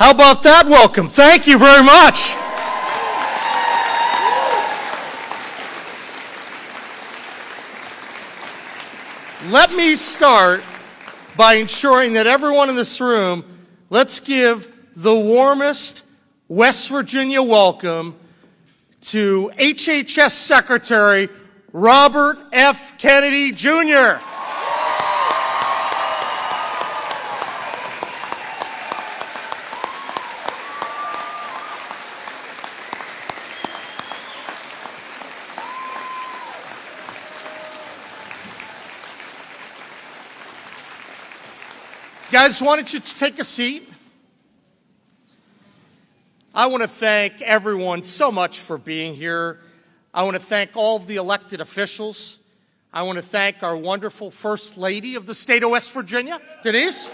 How about that welcome? Thank you very much. Let me start by ensuring that everyone in this room, let's give the warmest West Virginia welcome to HHS Secretary Robert F. Kennedy Jr. Guys, why don't you take a seat? I want to thank everyone so much for being here. I want to thank all of the elected officials. I want to thank our wonderful First Lady of the state of West Virginia, Denise.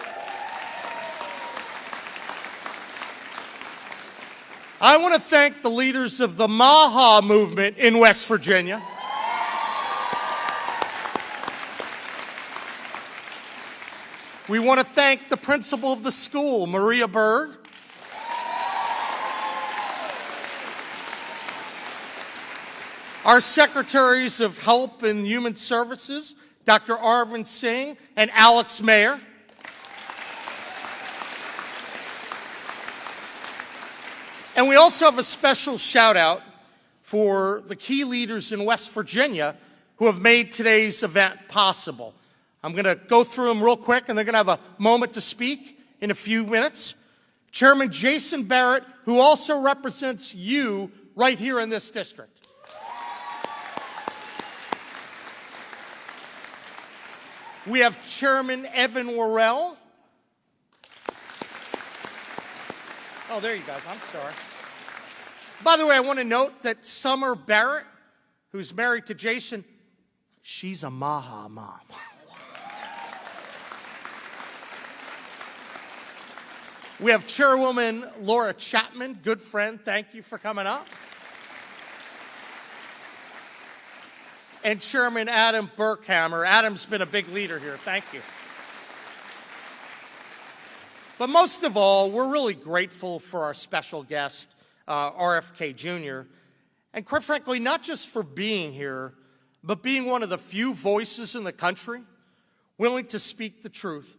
I want to thank the leaders of the MAHA movement in West Virginia. We want to thank the principal of the school, Maria Bird. Our secretaries of Health and Human Services, Dr. Arvind Singh and Alex Mayer. And we also have a special shout out for the key leaders in West Virginia who have made today's event possible. I'm going to go through them real quick, and they're going to have a moment to speak in a few minutes. Chairman Jason Barrett, who also represents you right here in this district. We have Chairman Evan Worrell. Oh, there you go. I'm sorry. By the way, I want to note that Summer Barrett, who's married to Jason, she's a MAHA mom. We have Chairwoman Laura Chapman, good friend. Thank you for coming up. And Chairman Adam Burkhammer. Adam's been a big leader here. Thank you. But most of all, we're really grateful for our special guest, RFK Jr. And quite frankly, not just for being here, but being one of the few voices in the country willing to speak the truth,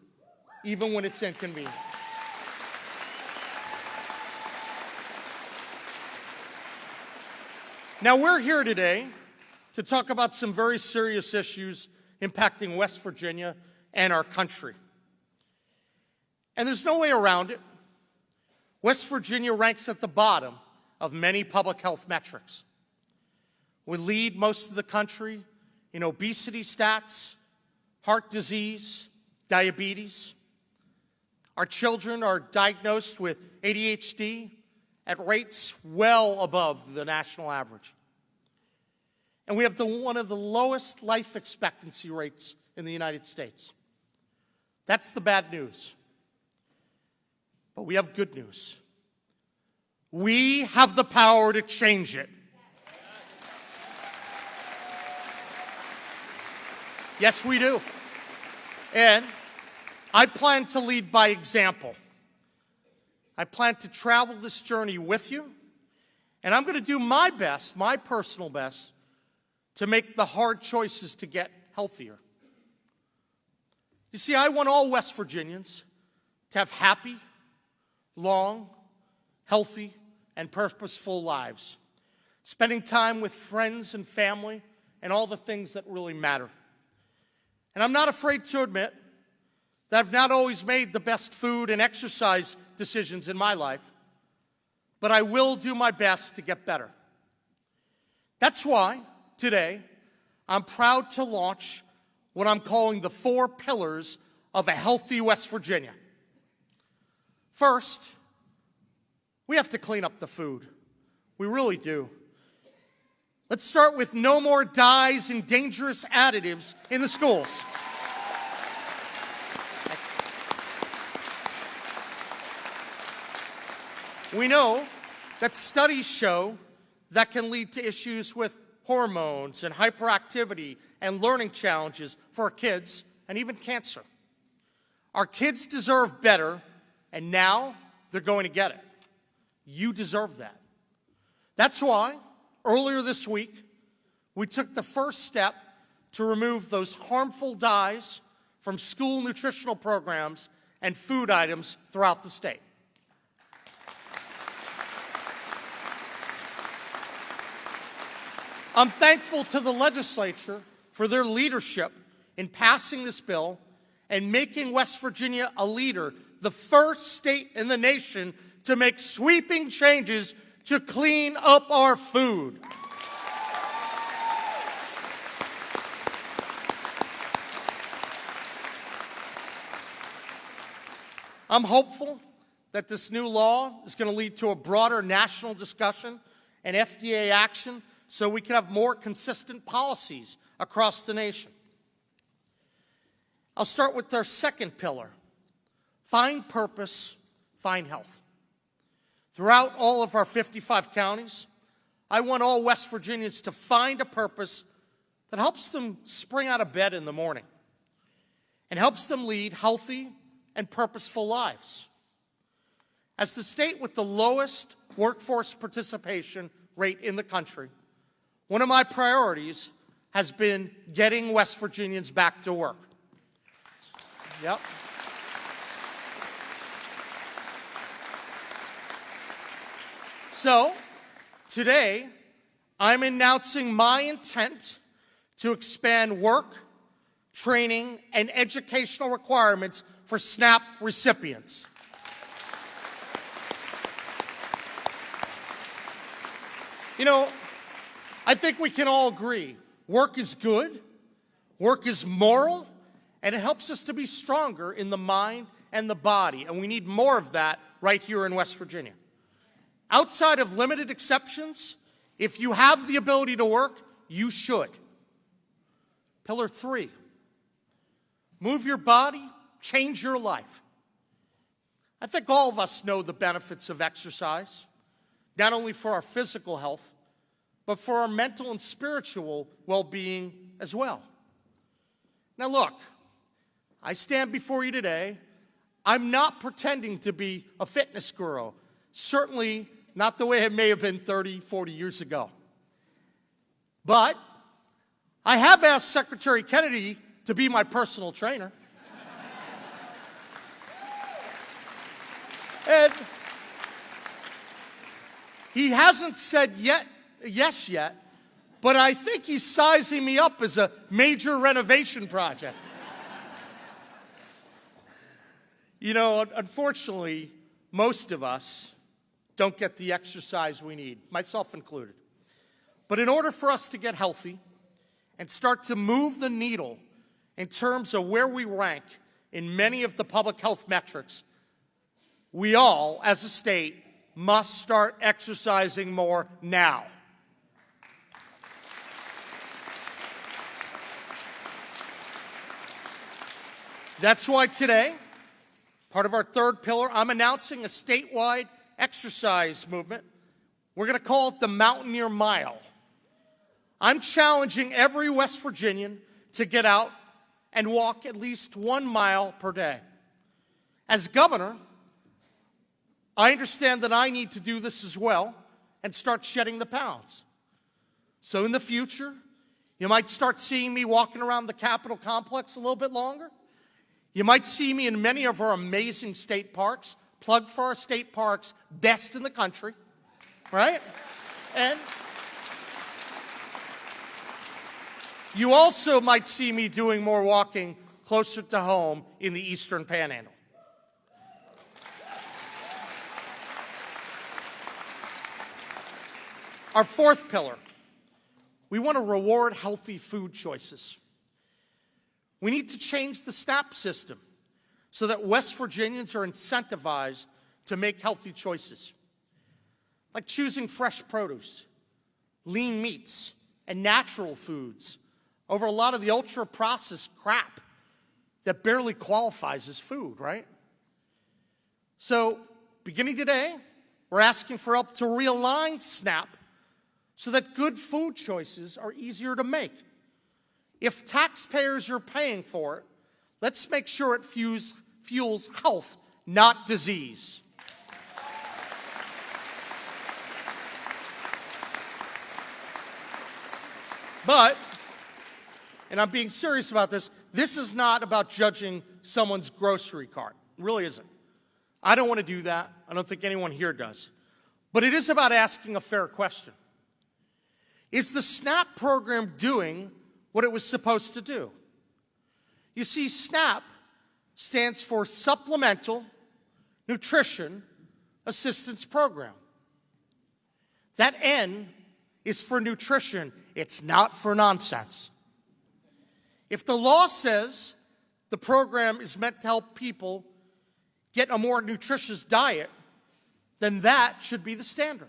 even when it's inconvenient. Now, we're here today to talk about some very serious issues impacting West Virginia and our country. And there's no way around it. West Virginia ranks at the bottom of many public health metrics. We lead most of the country in obesity stats, heart disease, diabetes. Our children are diagnosed with ADHD at rates well above the national average. And we have one of the lowest life expectancy rates in the United States. That's the bad news. But we have good news. We have the power to change it. Yes, we do. And I plan to lead by example. I plan to travel this journey with you, and I'm going to do my best, my personal best, to make the hard choices to get healthier. You see, I want all West Virginians to have happy, long, healthy, and purposeful lives, spending time with friends and family and all the things that really matter. And I'm not afraid to admit that I've not always made the best food and exercise decisions in my life, but I will do my best to get better. That's why today I'm proud to launch what I'm calling the 4 pillars of a healthy West Virginia. First, we have to clean up the food. We really do. Let's start with no more dyes and dangerous additives in the schools. We know that studies show that can lead to issues with hormones and hyperactivity and learning challenges for our kids and even cancer. Our kids deserve better, and now they're going to get it. You deserve that. That's why, earlier this week, we took the first step to remove those harmful dyes from school nutritional programs and food items throughout the state. I'm thankful to the legislature for their leadership in passing this bill and making West Virginia a leader, the first state in the nation to make sweeping changes to clean up our food. I'm hopeful that this new law is going to lead to a broader national discussion and FDA action so we can have more consistent policies across the nation. I'll start with our second pillar, find purpose, find health. Throughout all of our 55 counties, I want all West Virginians to find a purpose that helps them spring out of bed in the morning and helps them lead healthy and purposeful lives. As the state with the lowest workforce participation rate in the country, one of my priorities has been getting West Virginians back to work. Yep. So, today, I'm announcing my intent to expand work, training, and educational requirements for SNAP recipients. You know, I think we can all agree, work is good, work is moral, and it helps us to be stronger in the mind and the body, and we need more of that right here in West Virginia. Outside of limited exceptions, if you have the ability to work, you should. Pillar 3, move your body, change your life. I think all of us know the benefits of exercise, not only for our physical health, but for our mental and spiritual well-being as well. Now look, I stand before you today. I'm not pretending to be a fitness guru, certainly not the way it may have been 30, 40 years ago. But I have asked Secretary Kennedy to be my personal trainer. And he hasn't said yes yet, but I think he's sizing me up as a major renovation project. You know, unfortunately, most of us don't get the exercise we need, myself included. But in order for us to get healthy and start to move the needle in terms of where we rank in many of the public health metrics, we all, as a state, must start exercising more now. That's why today, part of our third pillar, I'm announcing a statewide exercise movement. We're going to call it the Mountaineer Mile. I'm challenging every West Virginian to get out and walk at least 1 mile per day. As governor, I understand that I need to do this as well and start shedding the pounds. So in the future, you might start seeing me walking around the Capitol complex a little bit longer. You might see me in many of our amazing state parks. Plug for our state parks, best in the country, right? And you also might see me doing more walking closer to home in the Eastern Panhandle. Our fourth pillar, we want to reward healthy food choices. We need to change the SNAP system so that West Virginians are incentivized to make healthy choices, like choosing fresh produce, lean meats, and natural foods over a lot of the ultra-processed crap that barely qualifies as food, right? So, beginning today, we're asking for help to realign SNAP so that good food choices are easier to make. If taxpayers are paying for it, let's make sure it fuels health, not disease. But, and I'm being serious about this is not about judging someone's grocery cart. It really isn't. I don't want to do that. I don't think anyone here does. But it is about asking a fair question. Is the SNAP program doing what it was supposed to do? You see, SNAP stands for Supplemental Nutrition Assistance Program. That N is for nutrition. It's not for nonsense. If the law says the program is meant to help people get a more nutritious diet, then that should be the standard.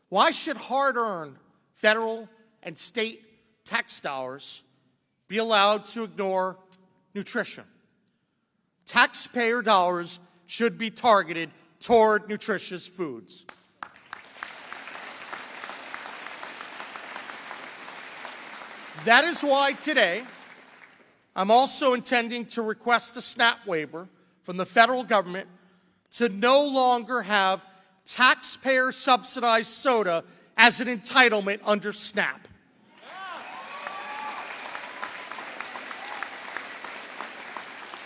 Why should hard-earned federal and state tax dollars be allowed to ignore nutrition? Taxpayer dollars should be targeted toward nutritious foods. That is why today I'm also intending to request a SNAP waiver from the federal government to no longer have taxpayer-subsidized soda as an entitlement under SNAP.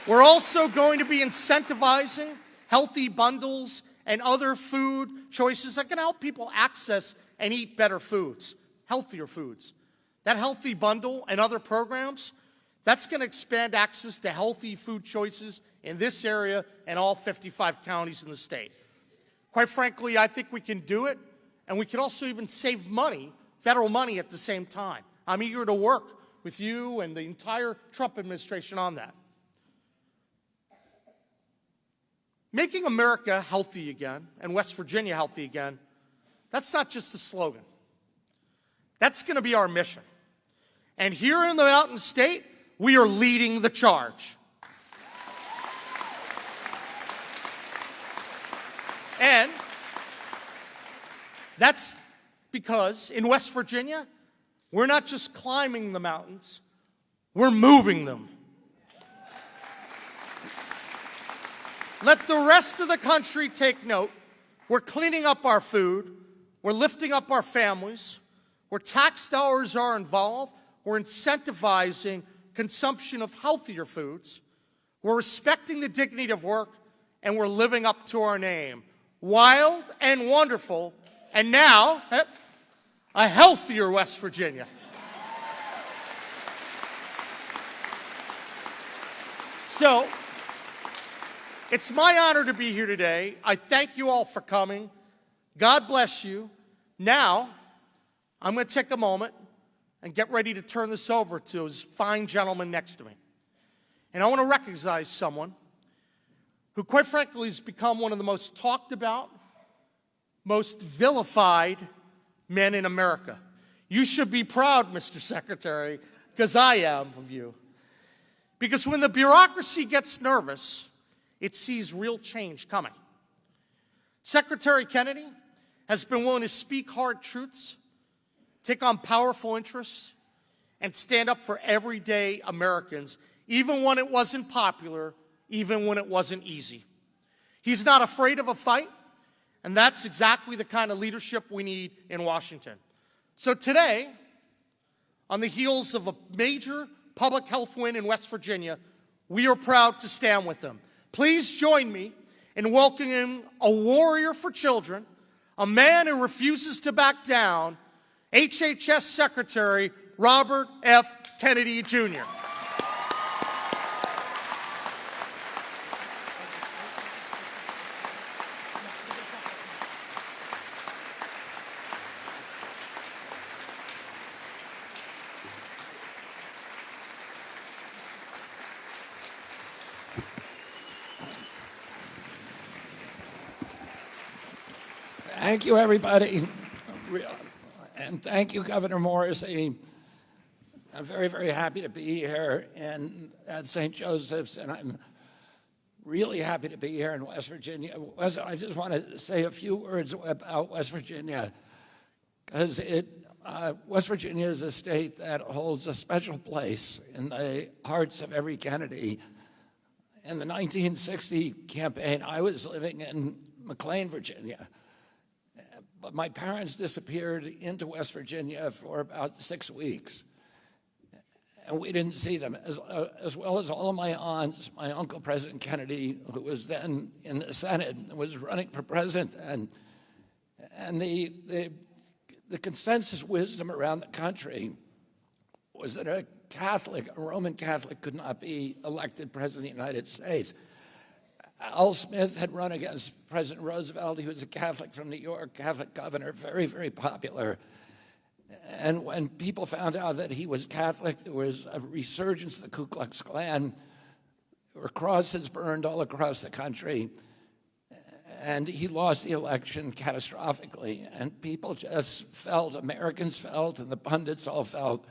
We're also going to be incentivizing healthy bundles and other food choices that can help people access and eat better foods, healthier foods. That healthy bundle and other programs, that's going to expand access to healthy food choices in this area and all 55 counties in the state. Quite frankly, I think we can do it, and we can also even save money, federal money at the same time. I'm eager to work with you and the entire Trump administration on that. Making America healthy again, and West Virginia healthy again, that's not just a slogan. That's going to be our mission. And here in the Mountain State, we are leading the charge. And that's because in West Virginia, we're not just climbing the mountains, we're moving them. Let the rest of the country take note. We're cleaning up our food. We're lifting up our families. Where tax dollars are involved, we're incentivizing consumption of healthier foods. We're respecting the dignity of work, and we're living up to our name. Wild and wonderful, and now, a healthier West Virginia. So, it's my honor to be here today. I thank you all for coming. God bless you. Now, I'm going to take a moment and get ready to turn this over to his fine gentleman next to me. And I want to recognize someone who, quite frankly, has become one of the most talked about, most vilified men in America. You should be proud, Mr. Secretary, because I am of you. Because when the bureaucracy gets nervous, it sees real change coming. Secretary Kennedy has been willing to speak hard truths, take on powerful interests, and stand up for everyday Americans, even when it wasn't popular, even when it wasn't easy. He's not afraid of a fight, and that's exactly the kind of leadership we need in Washington. So today, on the heels of a major public health win in West Virginia, we are proud to stand with them. Please join me in welcoming a warrior for children, a man who refuses to back down, HHS Secretary Robert F. Kennedy Jr. Thank you, everybody. And thank you, Governor Morrissey. I'm very, very happy to be here at St. Joseph's, and I'm really happy to be here in West Virginia. I just want to say a few words about West Virginia, because West Virginia is a state that holds a special place in the hearts of every Kennedy. In the 1960 campaign, I was living in McLean, Virginia. But my parents disappeared into West Virginia for about 6 weeks. And we didn't see them, as well as all of my aunts. My uncle, President Kennedy, who was then in the Senate, was running for president. And the consensus wisdom around the country was that a Roman Catholic, could not be elected president of the United States. Al Smith had run against President Roosevelt. He was a Catholic from New York, Catholic governor, very, very popular. And when people found out that he was Catholic, there was a resurgence of the Ku Klux Klan. There were crosses burned all across the country. And he lost the election catastrophically. And people just felt, Americans felt, and the pundits all felt,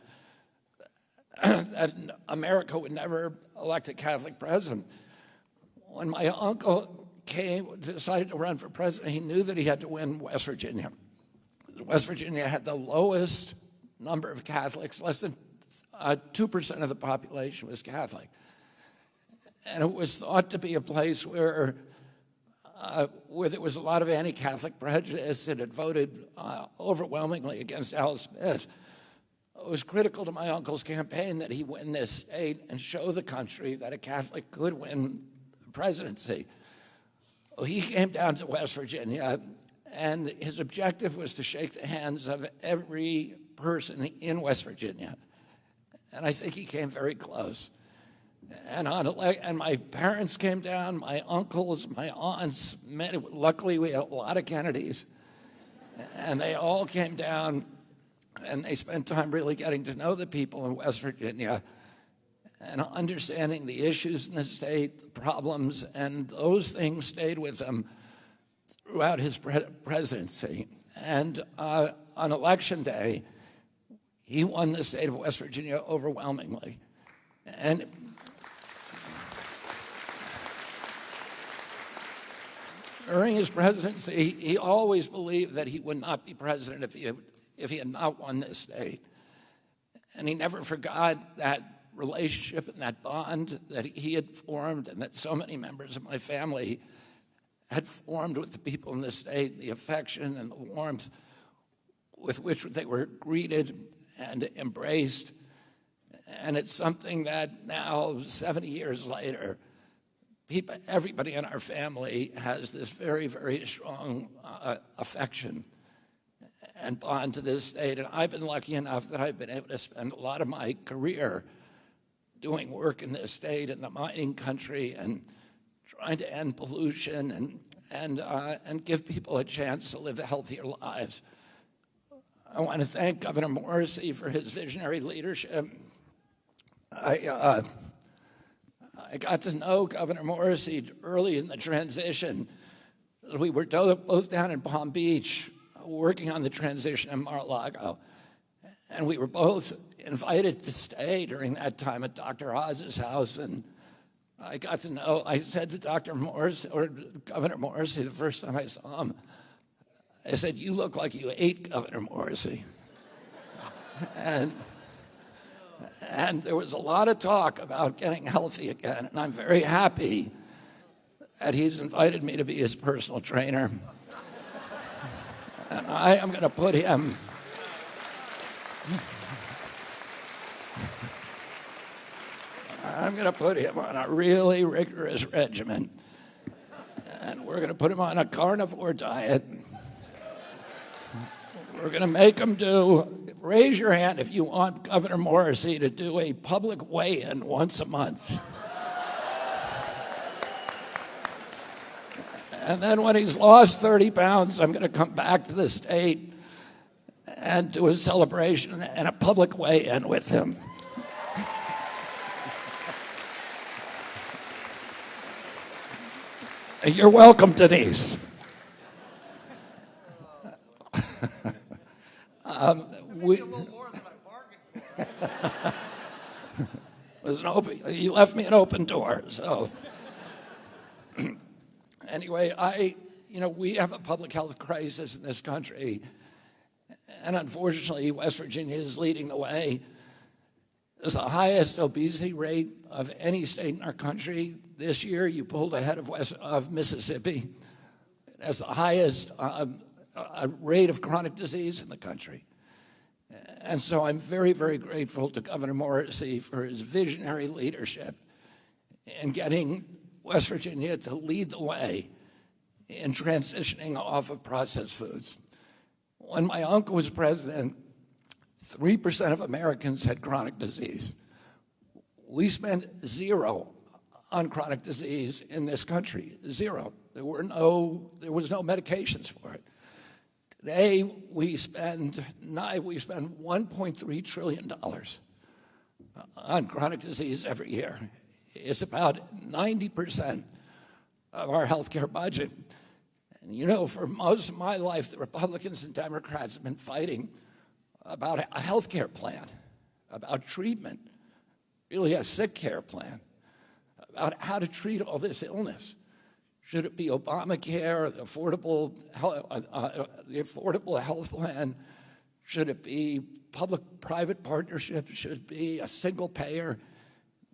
that America would never elect a Catholic president. When my uncle decided to run for president, he knew that he had to win West Virginia. West Virginia had the lowest number of Catholics. Less than 2% of the population was Catholic. And it was thought to be a place where there was a lot of anti-Catholic prejudice. It had voted overwhelmingly against Al Smith. It was critical to my uncle's campaign that he win this state and show the country that a Catholic could win the presidency. Well, he came down to West Virginia, and his objective was to shake the hands of every person in West Virginia. And I think he came very close. And my parents came down, my uncles, my aunts, luckily we had a lot of Kennedys, and they all came down, and they spent time really getting to know the people in West Virginia and understanding the issues in the state, the problems, and those things stayed with him throughout his presidency. And on election day, he won the state of West Virginia overwhelmingly. And during his presidency, he always believed that he would not be president if he had not won this state. And he never forgot that relationship and that bond that he had formed and that so many members of my family had formed with the people in the state, the affection and the warmth with which they were greeted and embraced. And it's something that now, 70 years later, everybody in our family has this very, very strong affection and bond to this state. And I've been lucky enough that I've been able to spend a lot of my career doing work in this state, in the mining country, and trying to end pollution and give people a chance to live healthier lives. I want to thank Governor Morrissey for his visionary leadership. I got to know Governor Morrissey early in the transition. We were both down in Palm Beach working on the transition in Mar-a-Lago. And we were both invited to stay during that time at Dr. Oz's house. And I got to know, I said to Dr. Morrissey, or Governor Morrissey, the first time I saw him, I said, "You look like you ate Governor Morrissey." And there was a lot of talk about getting healthy again. And I'm very happy that he's invited me to be his personal trainer. And I am going to put him on a really rigorous regimen. And we're going to put him on a carnivore diet. We're going to make him raise your hand if you want Governor Morrissey to do a public weigh-in once a month. And then when he's lost 30 pounds, I'm going to come back to the state and do a celebration and a public weigh-in with him. You're welcome, Denise. We, a little more than I bargained for. You left me an open door, so. Anyway, we have a public health crisis in this country, and unfortunately, West Virginia is leading the way. It's the highest obesity rate of any state in our country. This year, you pulled ahead of Mississippi. It has the highest rate of chronic disease in the country. And so I'm very, very grateful to Governor Morrissey for his visionary leadership in getting West Virginia to lead the way in transitioning off of processed foods. When my uncle was president, 3% of Americans had chronic disease. We spent zero on chronic disease in this country, zero. There was no medications for it. Today, we spend $1.3 trillion on chronic disease every year. It's about 90% of our healthcare budget. And you know, for most of my life, the Republicans and Democrats have been fighting about a healthcare plan, about treatment, really a sick care plan, about how to treat all this illness. Should it be Obamacare, the affordable health plan? Should it be public-private partnership? Should it be a single payer?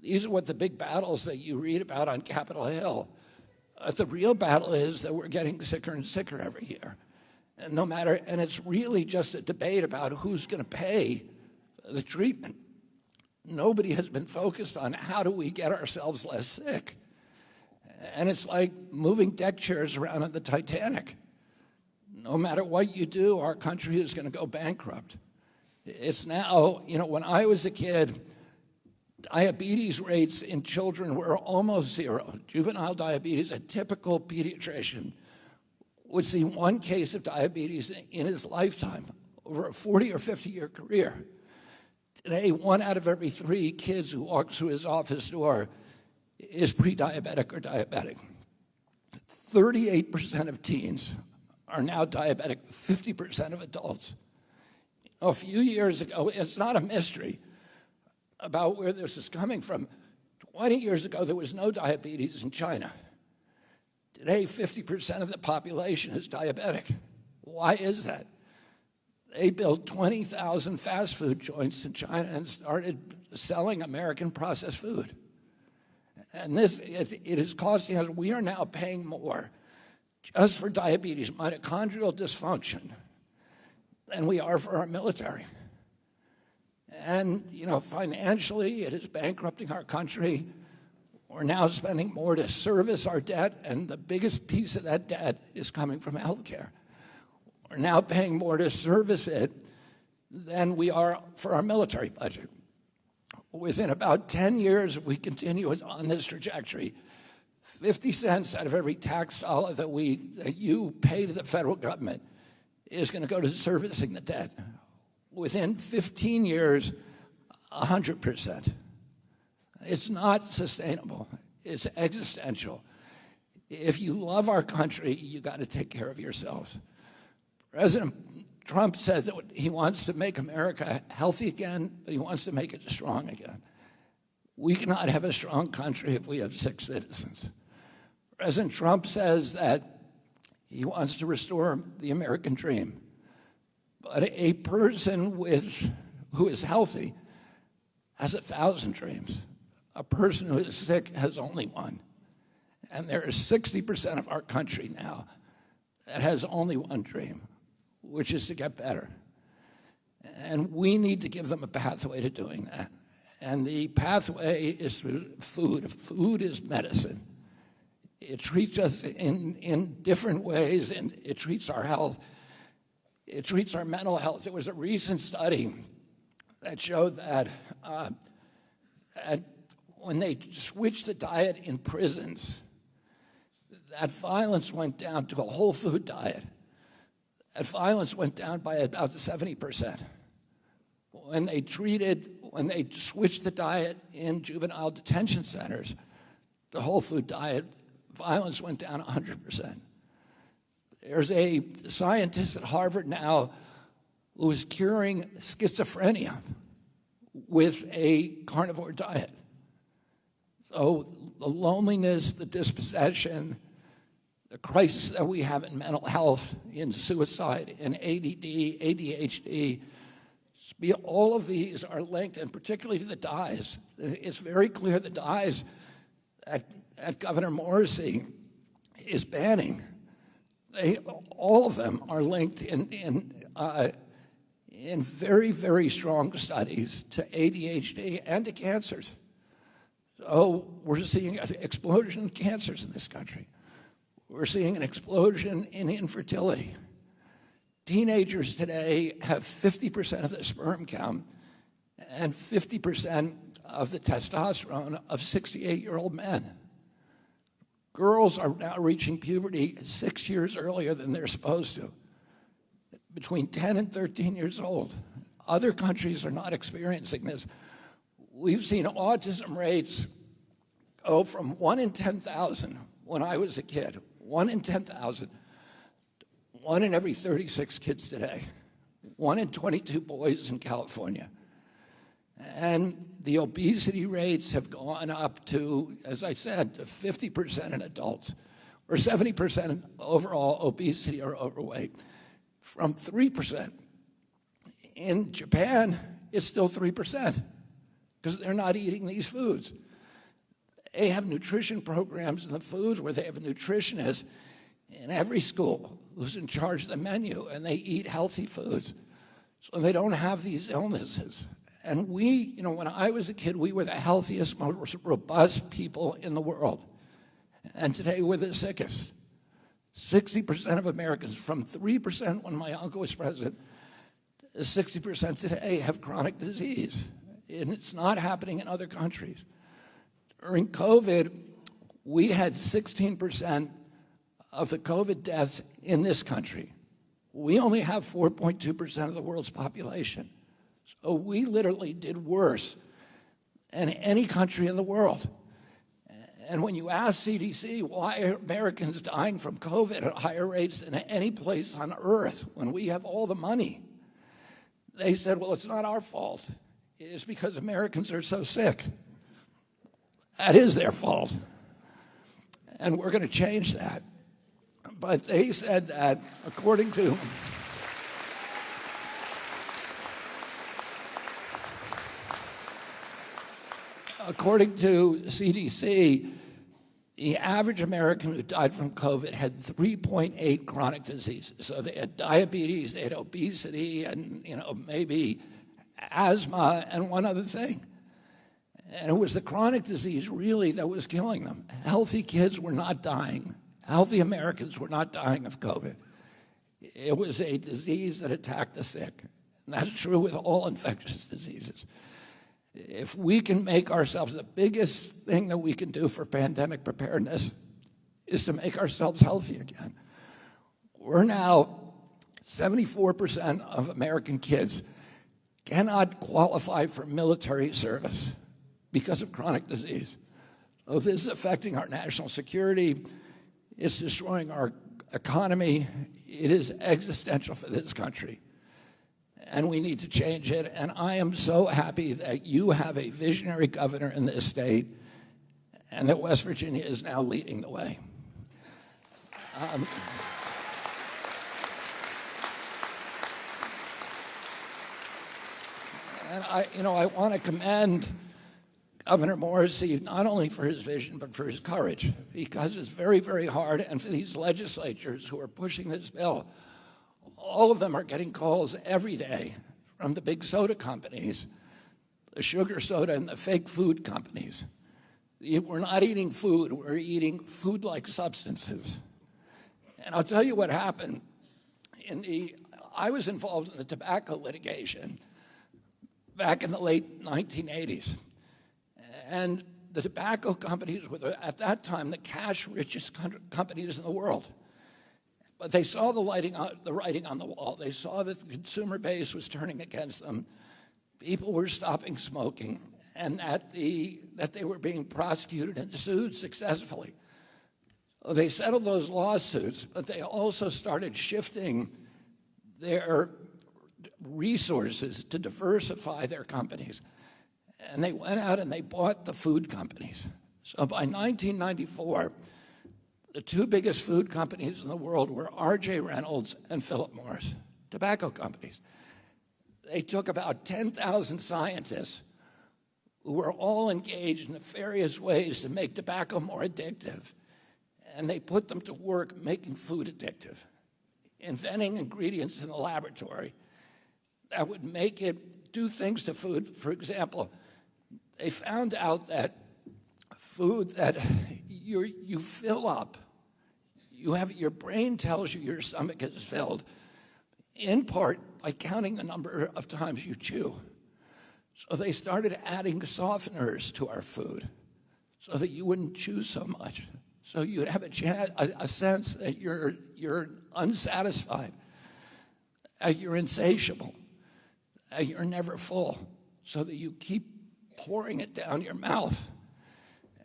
These are what the big battles that you read about on Capitol Hill. The real battle is that we're getting sicker and sicker every year. And it's really just a debate about who's going to pay the treatment. Nobody has been focused on how do we get ourselves less sick. And it's like moving deck chairs around on the Titanic. No matter what you do, our country is going to go bankrupt. It's now, you know, when I was a kid, diabetes rates in children were almost zero. Juvenile diabetes, a typical pediatrician would see one case of diabetes in his lifetime over a 40 or 50-year career. Today, 1 out of every 3 kids who walks through his office door is pre-diabetic or diabetic. 38% of teens are now diabetic, 50% of adults. A few years ago, it's not a mystery about where this is coming from. 20 years ago, there was no diabetes in China. Today, 50% of the population is diabetic. Why is that? They built 20,000 fast food joints in China and started selling American processed food. And it is costing us, we are now paying more just for diabetes, mitochondrial dysfunction, than we are for our military. And, you know, financially, it is bankrupting our country. We're now spending more to service our debt, and the biggest piece of that debt is coming from health care. We're now paying more to service it than we are for our military budget. Within about 10 years, if we continue on this trajectory, 50 cents out of every tax dollar that you pay to the federal government is going to go to servicing the debt. Within 15 years, 100%. It's not sustainable. It's existential. If you love our country, you got to take care of yourselves. President Trump said that he wants to make America healthy again, but he wants to make it strong again. We cannot have a strong country if we have sick citizens. President Trump says that he wants to restore the American dream. But a person who is healthy has 1,000 dreams. A person who is sick has only one. And there is 60% of our country now that has only one dream, which is to get better. And we need to give them a pathway to doing that. And the pathway is through food. Food is medicine. It treats us in different ways, and it treats our health. It treats our mental health. There was a recent study that showed that when they switched the diet in prisons, that violence went down to a whole food diet. That violence went down by about 70%. When they switched the diet in juvenile detention centers, the whole food diet, violence went down 100%. There's a scientist at Harvard now who is curing schizophrenia with a carnivore diet. So the loneliness, the dispossession, the crisis that we have in mental health, in suicide, in ADD, ADHD, all of these are linked, and particularly to the dyes. It's very clear the dyes that Governor Morrissey is banning all of them are linked in very, very strong studies to ADHD and to cancers. So we're seeing an explosion in cancers in this country. We're seeing an explosion in infertility. Teenagers today have 50% of the sperm count and 50% of the testosterone of 68-year-old men. Girls are now reaching puberty 6 years earlier than they're supposed to, between 10 and 13 years old. Other countries are not experiencing this. We've seen autism rates go from 1 in 10,000 when I was a kid, 1 in 10,000, 1 in every 36 kids today, 1 in 22 boys in California. And the obesity rates have gone up to, as I said, 50% in adults, or 70% overall obesity or overweight, from 3%. In Japan, it's still 3% because they're not eating these foods. They have nutrition programs in the foods where they have a nutritionist in every school who's in charge of the menu, and they eat healthy foods so they don't have these illnesses. And we, when I was a kid, we were the healthiest, most robust people in the world. And today we're the sickest. 60% of Americans, from 3% when my uncle was president, 60% today have chronic disease. And it's not happening in other countries. During COVID, we had 16% of the COVID deaths in this country. We only have 4.2% of the world's population. So we literally did worse than any country in the world. And when you ask CDC, why are Americans dying from COVID at higher rates than any place on earth when we have all the money? They said, well, it's not our fault. It's because Americans are so sick. That is their fault. And we're going to change that. But they said that according to CDC, the average American who died from COVID had 3.8 chronic diseases. So they had diabetes, they had obesity, and maybe asthma and one other thing. And it was the chronic disease really that was killing them. Healthy kids were not dying. Healthy Americans were not dying of COVID. It was a disease that attacked the sick. And that's true with all infectious diseases. If we can make ourselves, the biggest thing that we can do for pandemic preparedness is to make ourselves healthy again. We're now, 74% of American kids cannot qualify for military service because of chronic disease. So this is affecting our national security. It's destroying our economy. It is existential for this country. And we need to change it. And I am so happy that you have a visionary governor in this state and that West Virginia is now leading the way. And I want to commend Governor Morrissey not only for his vision, but for his courage, because it's very, very hard. And for these legislatures who are pushing this bill, all of them are getting calls every day from the big soda companies, the sugar soda and the fake food companies. We're not eating food, we're eating food-like substances. And I'll tell you what happened. I was involved in the tobacco litigation back in the late 1980s. And the tobacco companies were, at that time, the cash richest companies in the world. But they saw the writing on the wall. They saw that the consumer base was turning against them. People were stopping smoking, and that they were being prosecuted and sued successfully. So they settled those lawsuits, but they also started shifting their resources to diversify their companies. And they went out and they bought the food companies. So by 1994, the two biggest food companies in the world were R.J. Reynolds and Philip Morris, tobacco companies. They took about 10,000 scientists who were all engaged in nefarious ways to make tobacco more addictive. and they put them to work making food addictive, inventing ingredients in the laboratory that would make it do things to food. For example, they found out that food that you fill up, your brain tells you your stomach is filled, in part by counting the number of times you chew. So they started adding softeners to our food so that you wouldn't chew so much. So you'd have a sense that you're unsatisfied, you're insatiable, you're never full, so that you keep pouring it down your mouth.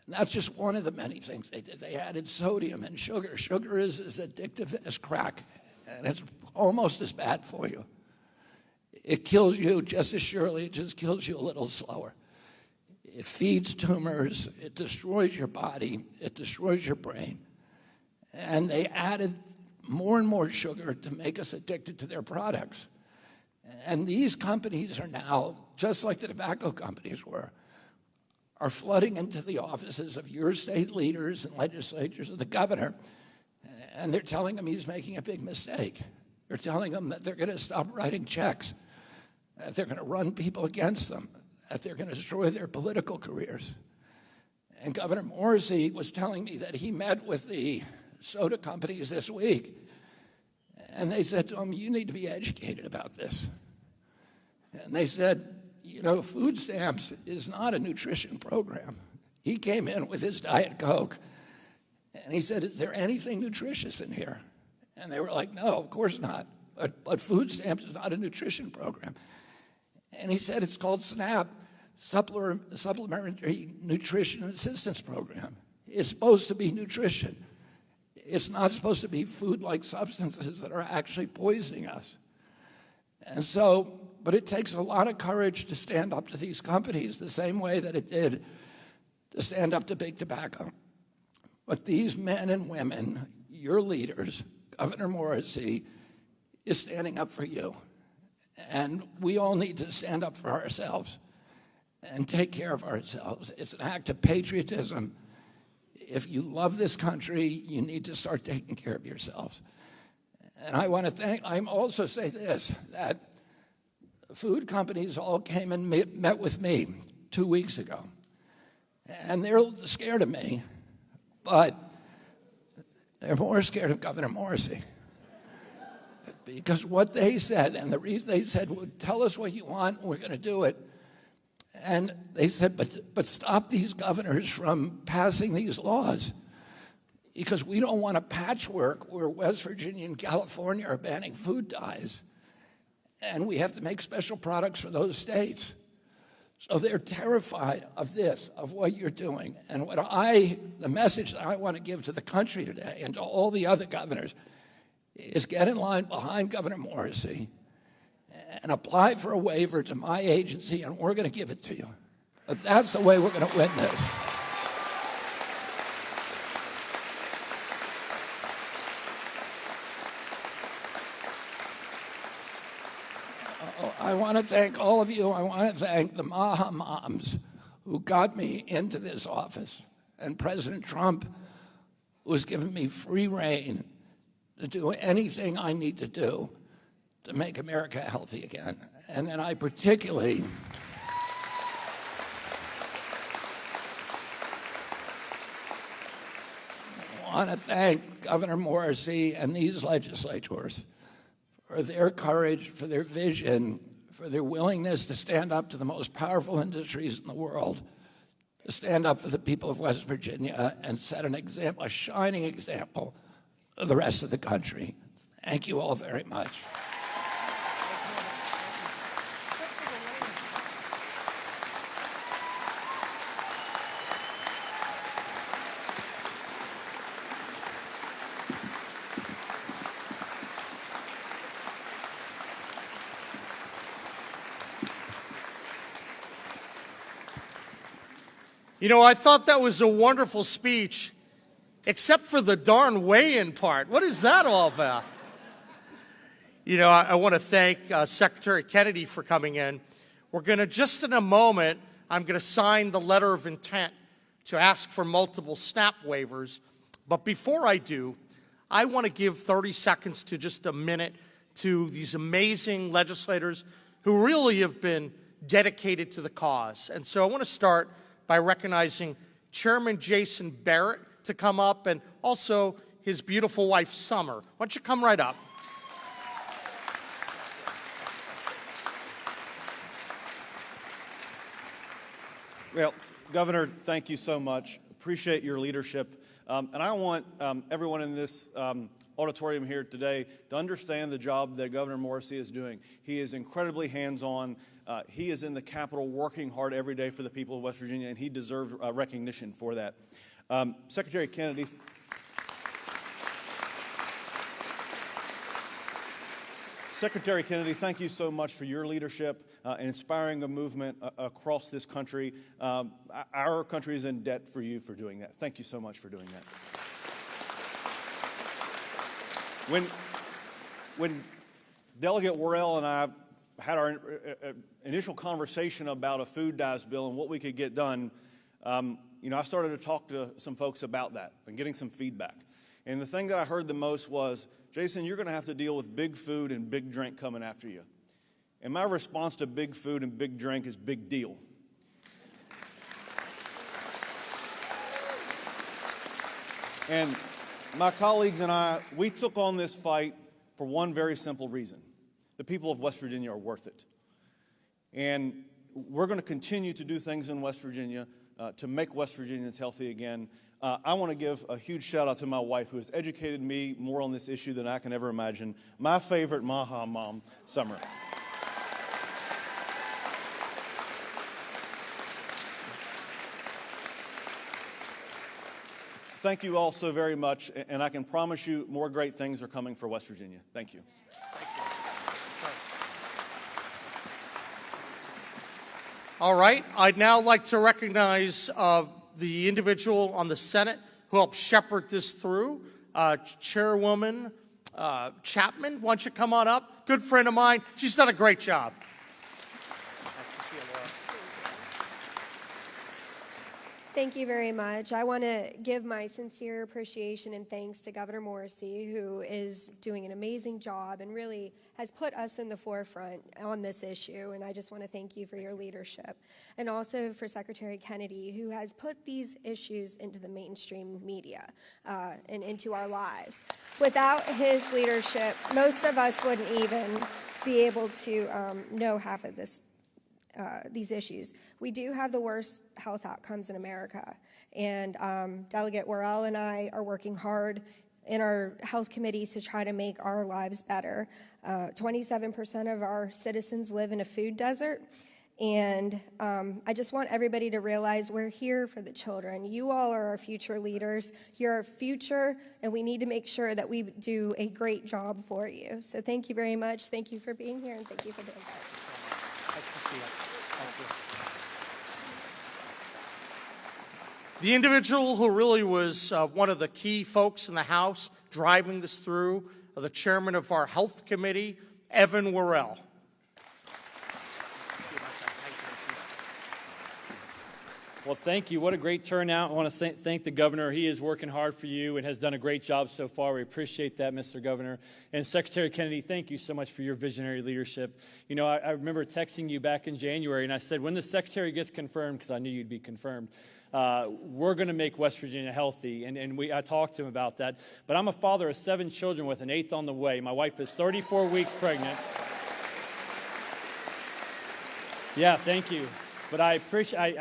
And that's just one of the many things they did. They added sodium and sugar. Sugar is as addictive as crack, and it's almost as bad for you. It kills you just as surely, it just kills you a little slower. It feeds tumors, it destroys your body, it destroys your brain. And they added more and more sugar to make us addicted to their products. And these companies are now, just like the tobacco companies were, are flooding into the offices of your state leaders and legislatures and the governor, and they're telling him he's making a big mistake. They're telling him that they're going to stop writing checks, that they're going to run people against them, that they're going to destroy their political careers. And Governor Morrissey was telling me that he met with the soda companies this week, and they said to him, you need to be educated about this. And they said, you know, food stamps is not a nutrition program. He came in with his Diet Coke, and he said, is there anything nutritious in here? And they were like, no, of course not. But food stamps is not a nutrition program. And he said it's called SNAP, Supplementary Nutrition Assistance Program. It's supposed to be nutrition. It's not supposed to be food-like substances that are actually poisoning us. And so, but it takes a lot of courage to stand up to these companies the same way that it did to stand up to big tobacco. But these men and women, your leaders, Governor Morrissey, is standing up for you. And we all need to stand up for ourselves and take care of ourselves. It's an act of patriotism. If you love this country, you need to start taking care of yourselves. And I want to also say this, that food companies all came and met with me 2 weeks ago. And they're scared of me, but they're more scared of Governor Morrissey. Because what they said, and the reason they said, well, tell us what you want, we're going to do it. And they said, but stop these governors from passing these laws, because we don't want a patchwork where West Virginia and California are banning food dyes, and we have to make special products for those states. So they're terrified of this, of what you're doing. And the message that I want to give to the country today and to all the other governors is get in line behind Governor Morrissey and apply for a waiver to my agency, and we're going to give it to you. But that's the way we're going to win this. I want to thank all of you. I want to thank the Maha moms who got me into this office, and President Trump, who has given me free rein to do anything I need to do to make America healthy again. And then I particularly want to thank Governor Morrissey and these legislators for their courage, for their vision, for their willingness to stand up to the most powerful industries in the world, to stand up for the people of West Virginia and set an example, a shining example of the rest of the country. Thank you all very much. You know, I thought that was a wonderful speech, except for the darn weigh-in part. What is that all about? You know, I want to thank Secretary Kennedy for coming in. We're going to, just in a moment, I'm going to sign the letter of intent to ask for multiple SNAP waivers. But before I do, I want to give 30 seconds to just a minute to these amazing legislators who really have been dedicated to the cause. And so I want to start by recognizing Chairman Jason Barrett to come up, and also his beautiful wife, Summer. Why don't you come right up? Well, Governor, thank you so much. Appreciate your leadership. And I want everyone in this auditorium here today to understand the job that Governor Morrisey is doing. He is incredibly hands-on. He is in the Capitol working hard every day for the people of West Virginia, and he deserves recognition for that. Secretary Kennedy. Secretary Kennedy, thank you so much for your leadership and inspiring a movement across this country. Our country is in debt for you for doing that. Thank you so much for doing that. When Delegate Worrell and I had our initial conversation about a food dyes bill and what we could get done, I started to talk to some folks about that and getting some feedback. And the thing that I heard the most was, Jason, you're going to have to deal with big food and big drink coming after you. And my response to big food and big drink is big deal. And my colleagues and I, we took on this fight for one very simple reason. The people of West Virginia are worth it. And we're going to continue to do things in West Virginia to make West Virginians healthy again. I want to give a huge shout out to my wife, who has educated me more on this issue than I can ever imagine. My favorite Maha mom, Summer. Thank you all so very much, and I can promise you more great things are coming for West Virginia. Thank you. All right, I'd now like to recognize the individual on the Senate who helped shepherd this through, Chairwoman Chapman. Why don't you come on up? Good friend of mine. She's done a great job. Nice to see you, Laura. Thank you very much. I want to give my sincere appreciation and thanks to Governor Morrisey, who is doing an amazing job and really has put us in the forefront on this issue. And I just want to thank you for your leadership. And also for Secretary Kennedy, who has put these issues into the mainstream media and into our lives. Without his leadership, most of us wouldn't even be able to know half of these issues. We do have the worst health outcomes in America, and Delegate Worrell and I are working hard in our health committees to try to make our lives better. 27% of our citizens live in a food desert, and I just want everybody to realize we're here for the children. You all are our future leaders. You're our future, and we need to make sure that we do a great job for you. So thank you very much. Thank you for being here, and thank you for the invite. Nice to see you. Thank you. The individual who really was one of the key folks in the House driving this through, the chairman of our health committee, Evan Worrell. Well, thank you. What a great turnout. I want to thank the governor. He is working hard for you and has done a great job so far. We appreciate that, Mr. Governor. And Secretary Kennedy, thank you so much for your visionary leadership. You know, I remember texting you back in January, and I said, when the secretary gets confirmed, because I knew you'd be confirmed, we're going to make West Virginia healthy. And I talked to him about that. But I'm a father of 7 children with an 8th on the way. My wife is 34 weeks pregnant. Yeah, thank you. But I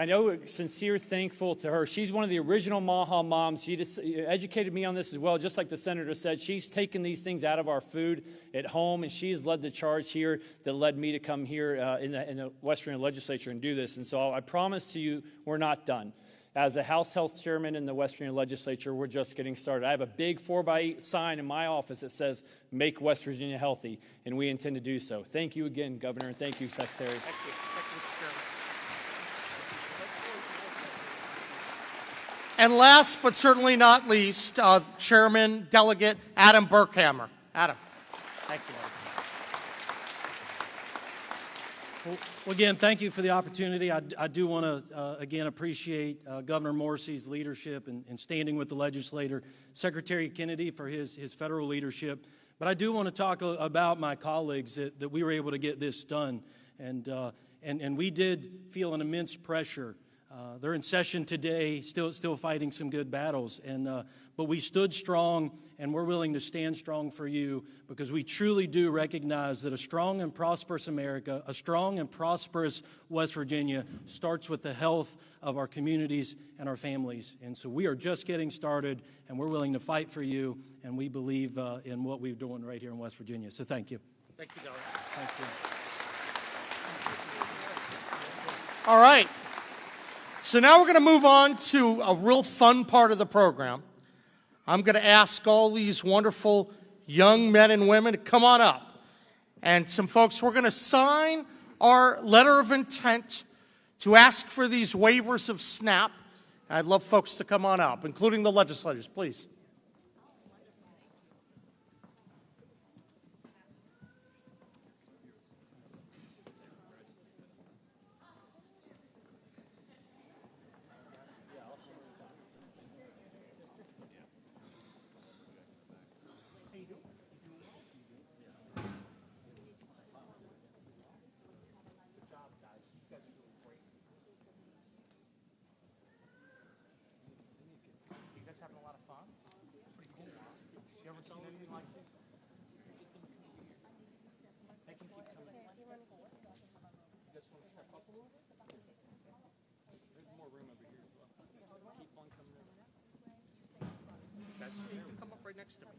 know sincere thankful to her. She's one of the original Maha moms. She just educated me on this as well, just like the senator said. She's taken these things out of our food at home, and she's led the charge here that led me to come here in the West Virginia legislature and do this. And so I promise to you, we're not done. As a House Health Chairman in the West Virginia legislature, we're just getting started. I have a big 4x8 sign in my office that says, make West Virginia healthy, and we intend to do so. Thank you again, Governor, and thank you, Secretary. Thank you. Thank you, Mr. Chairman. And last but certainly not least, Chairman Delegate Adam Burkhammer. Adam, thank you. Well, again, thank you for the opportunity. I do want to, again, appreciate Governor Morrissey's leadership and standing with the legislator, Secretary Kennedy for his federal leadership. But I do want to talk about my colleagues that we were able to get this done. And we did feel an immense pressure. They're in session today, still fighting some good battles. But we stood strong, and we're willing to stand strong for you because we truly do recognize that a strong and prosperous America, a strong and prosperous West Virginia starts with the health of our communities and our families. And so we are just getting started, and we're willing to fight for you, and we believe in what we're doing right here in West Virginia. So thank you. Thank you, Governor. Thank you. All right. So now we're going to move on to a real fun part of the program. I'm going to ask all these wonderful young men and women to come on up. And some folks, we're going to sign our letter of intent to ask for these waivers of SNAP. I'd love folks to come on up, including the legislators, please. Come up right next to me.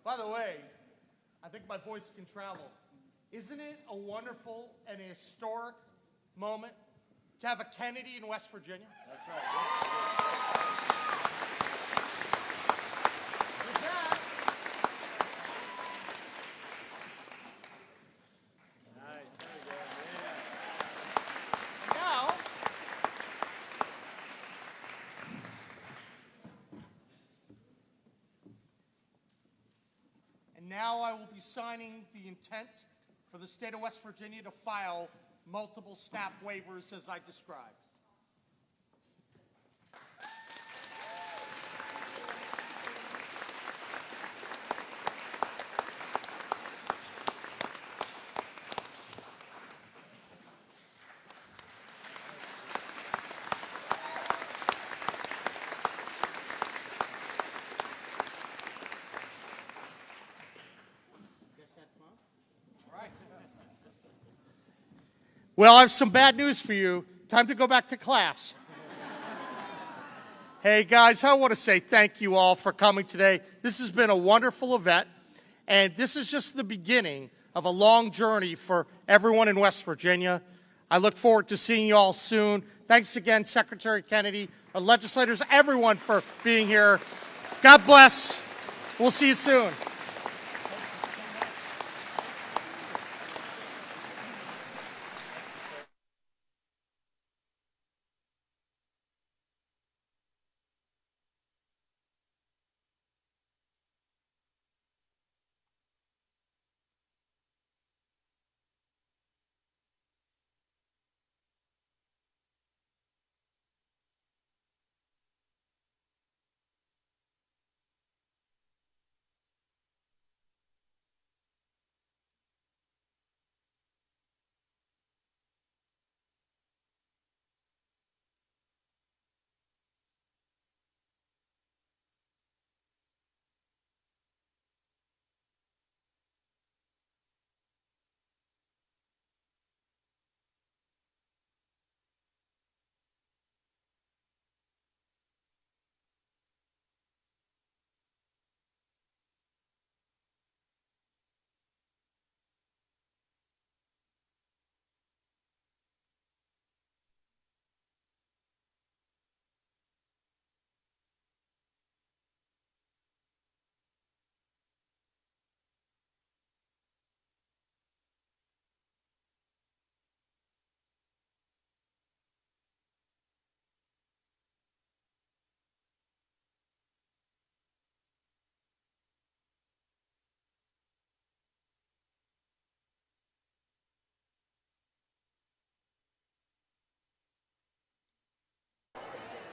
By the way, I think my voice can travel. Isn't it a wonderful and a historic moment to have a Kennedy in West Virginia? That's right. With that, and now I will be signing the intent for the state of West Virginia to file multiple SNAP waivers as I described. Well, I have some bad news for you. Time to go back to class. Hey, guys, I want to say thank you all for coming today. This has been a wonderful event, and this is just the beginning of a long journey for everyone in West Virginia. I look forward to seeing you all soon. Thanks again, Secretary Kennedy, our legislators, everyone for being here. God bless. We'll see you soon.